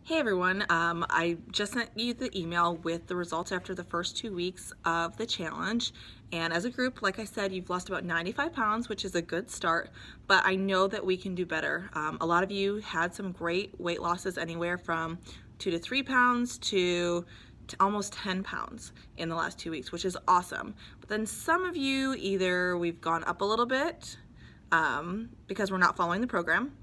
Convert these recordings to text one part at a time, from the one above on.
Hey everyone, I just sent you the email with the results after the first 2 weeks of the challenge. And as a group, like I said, you've lost about 95 pounds, which is a good start, but I know that we can do better. A lot of you had some great weight losses, anywhere from 2 to 3 pounds to almost 10 pounds in the last 2 weeks, which is awesome. But then some of you, either we've gone up a little bit because we're not following the program,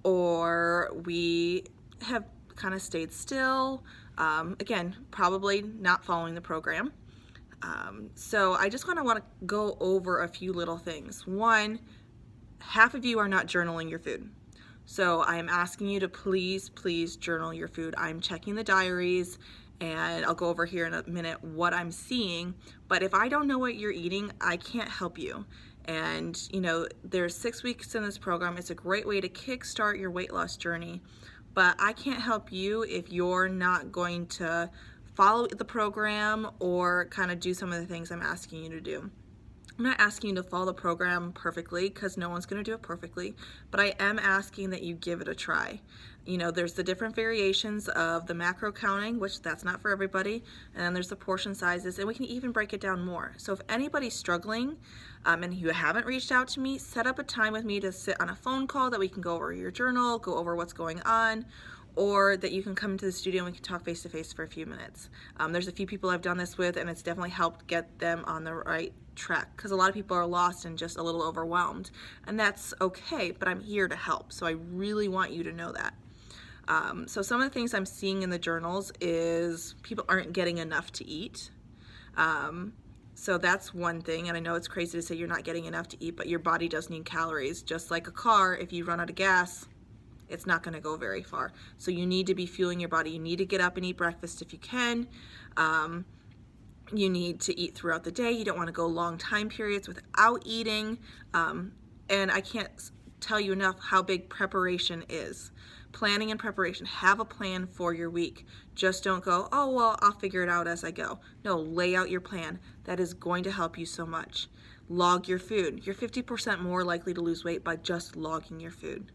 or we have kind of stayed still. Again, probably not following the program. So I just kind of want to go over a few little things. One, half of you are not journaling your food. So I am asking you to please journal your food. I'm checking the diaries, and I'll go over here in a minute what I'm seeing. But if I don't know what you're eating, I can't help you. And you know, there's 6 weeks in this program. It's a great way to kickstart your weight loss journey. But I can't help you if you're not going to follow the program or kind of do some of the things I'm asking you to do. I'm not asking you to follow the program perfectly, because no one's going to do it perfectly, but I am asking that you give it a try. You know, there's the different variations of the macro counting, which that's not for everybody, and then there's the portion sizes, and we can even break it down more. So if anybody's struggling and you haven't reached out to me, set up a time with me to sit on a phone call that we can go over your journal, go over what's going on, or that you can come into the studio and we can talk face to face for a few minutes. There's a few people I've done this with, and it's definitely helped get them on the right track, because a lot of people are lost and just a little overwhelmed, and that's okay, but I'm here to help, so I really want you to know that. So some of the things I'm seeing in the journals is people aren't getting enough to eat. So that's one thing, and I know it's crazy to say you're not getting enough to eat, but your body does need calories. Just like a car, if you run out of gas, it's not going to go very far. So you need to be fueling your body. You need to get up and eat breakfast if you can. You need to eat throughout the day. You don't want to go long time periods without eating. And I can't tell you enough how big preparation is. Planning and preparation. Have a plan for your week. Just don't go, oh, well, I'll figure it out as I go. No, lay out your plan. That is going to help you so much. Log your food. You're 50% more likely to lose weight by just logging your food.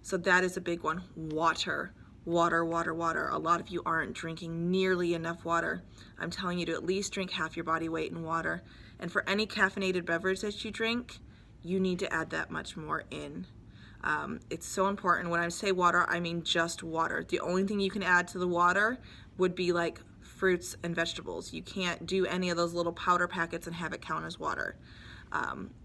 So that is a big one. Water. Water, water, water. A lot of you aren't drinking nearly enough water. I'm telling you to at least drink half your body weight in water. And for any caffeinated beverage that you drink, you need to add that much more in. It's so important. When I say water, I mean just water. The only thing you can add to the water would be like fruits and vegetables. You can't do any of those little powder packets and have it count as water.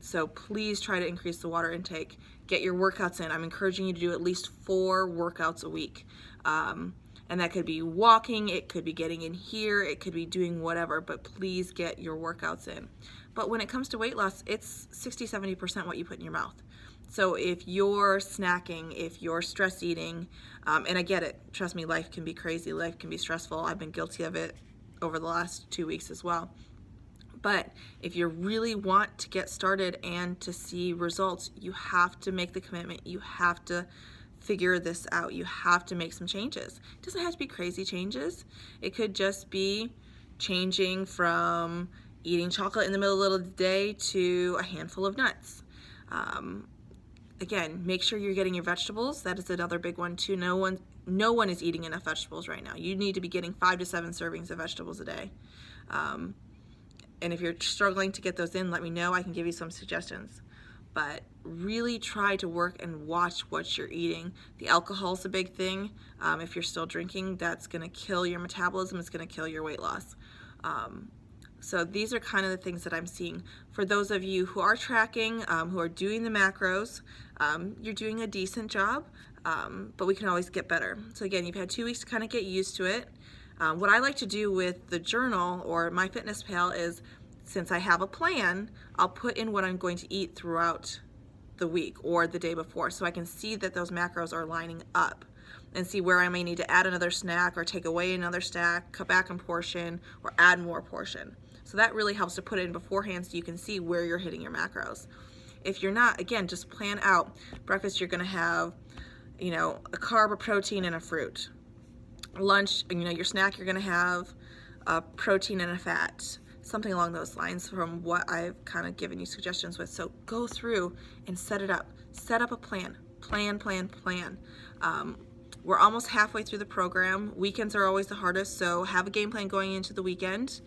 So please try to increase the water intake. Get your workouts in. I'm encouraging you to do at least 4 workouts a week. And that could be walking, it could be getting in here, it could be doing whatever, but please get your workouts in. But when it comes to weight loss, it's 60-70% what you put in your mouth. So if you're snacking, if you're stress eating, and I get it, trust me, life can be crazy, life can be stressful. I've been guilty of it over the last 2 weeks as well. But if you really want to get started and to see results, you have to make the commitment. You have to figure this out. You have to make some changes. It doesn't have to be crazy changes. It could just be changing from eating chocolate in the middle of the day to a handful of nuts. Again, make sure you're getting your vegetables. That is another big one too. No one is eating enough vegetables right now. You need to be getting 5 to 7 servings of vegetables a day. And if you're struggling to get those in, let me know. I can give you some suggestions. But really try to work and watch what you're eating. The alcohol's a big thing. If you're still drinking, that's going to kill your metabolism. It's going to kill your weight loss. So these are kind of the things that I'm seeing. For those of you who are tracking, who are doing the macros, you're doing a decent job, but we can always get better. So again, you've had 2 weeks to kind of get used to it. What I like to do with the journal or MyFitnessPal is, since I have a plan, I'll put in what I'm going to eat throughout the week or the day before, so I can see that those macros are lining up and see where I may need to add another snack or take away another snack, cut back on portion, or add more portion. So that really helps to put it in beforehand so you can see where you're hitting your macros. If you're not, again, just plan out. Breakfast, you're gonna have, you know, a carb, a protein, and a fruit. Lunch, you know, your snack, you're gonna have a protein and a fat, something along those lines from what I've kind of given you suggestions with. So go through and set it up. Set up a plan. Plan. We're almost halfway through the program. Weekends are always the hardest, so have a game plan going into the weekend.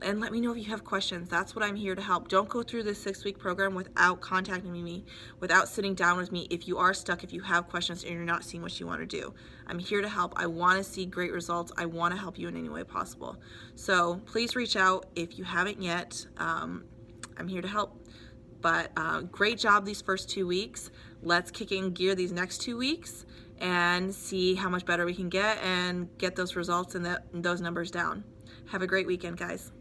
And let me know if you have questions. That's what I'm here to help. Don't go through this 6-week program without contacting me, without sitting down with me if you are stuck, if you have questions and you're not seeing what you want to do. I'm here to help. I want to see great results. I want to help you in any way possible. So please reach out if you haven't yet. I'm here to help. But great job these first 2 weeks. Let's kick in gear these next 2 weeks and see how much better we can get and get those results and those numbers down. Have a great weekend, guys.